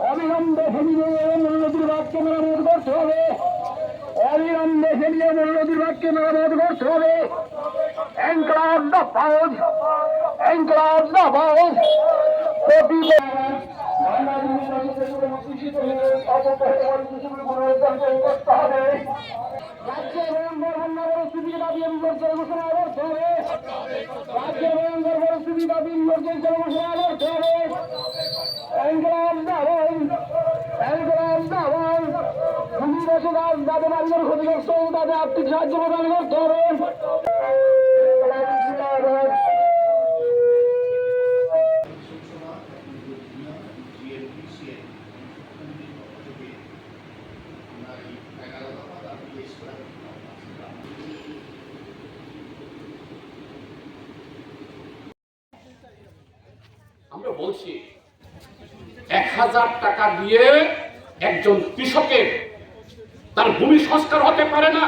অবিলম্বে মূল্যদীর বাক্যে মেরামত করতে হবে। অবিলম্বে মূল্যদীর বাক্যে মেরামত করতে হবে। ইনকলাব জিন্দাবাদ, ইনকলাব জিন্দাবাদ। রাজ্য ভয়ঙ্কর পরিস্থিতির দাবি বিপর্যয় ঘোষণা করতে হবে। রাজ্য ভয়ঙ্কর পরিস্থিতির দাবি বিপর্যয় ঘোষণা করতে হবে। ইনকলাব জিন্দাবাদ, ইনকলাব জিন্দাবাদ। যাদের বাড়িঘর ক্ষতিগ্রস্ত তাদের আর্থিক সাহায্য প্রদান করতে হবে। আমরা বলছি 1000 টাকা দিয়ে একজন কৃষকের তার ভূমি সংস্কার হতে পারে না।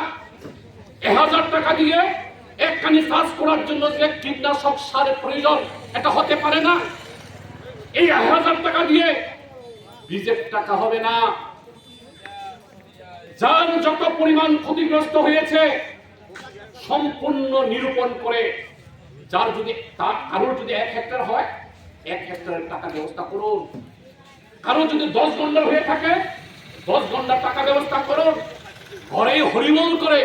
1000 টাকা দিয়ে একখানি চাষ করার জন্য যে কীটনাশক সারের প্রয়োজন এটা হতে পারে না। এই 1000 টাকা দিয়ে বীজের টাকা হবে না। যার যত পরিমাণ ক্ষতিগ্রস্ত হয়েছে সম্পূর্ণ নিরূপণ করে যার যদি কারোর যদি 1 হেক্টর হয় 1 হেক্টরের টাকা ব্যবস্থা করুন। কারো যদি 10 গন্ডার হয়ে থাকে 10 গন্ডার টাকা ব্যবস্থা করুন। ঘরে হরিমল করে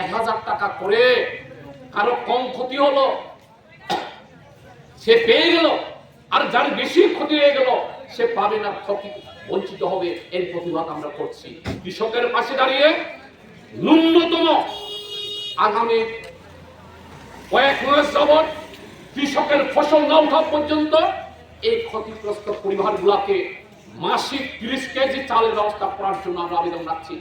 1000 টাকা করে কারো কম ক্ষতি হলো সে পেয়ে গেল, আর যার বেশি ক্ষতি হয়ে গেল সে পাবে না, ক্ষতি বঞ্চিত হবে। এর প্রতিবাদ আমরা করছি। কৃষকের পাশে দাঁড়িয়ে ন্যূনতম আগামী কয়েক মাস যাবৎ কৃষকের ফসল না ওঠা পর্যন্ত এই ক্ষতিগ্রস্ত পরিবারগুলোকে মাসিক 30 কেজি চালের ব্যবস্থা করার জন্য আমরা আবেদন রাখছি।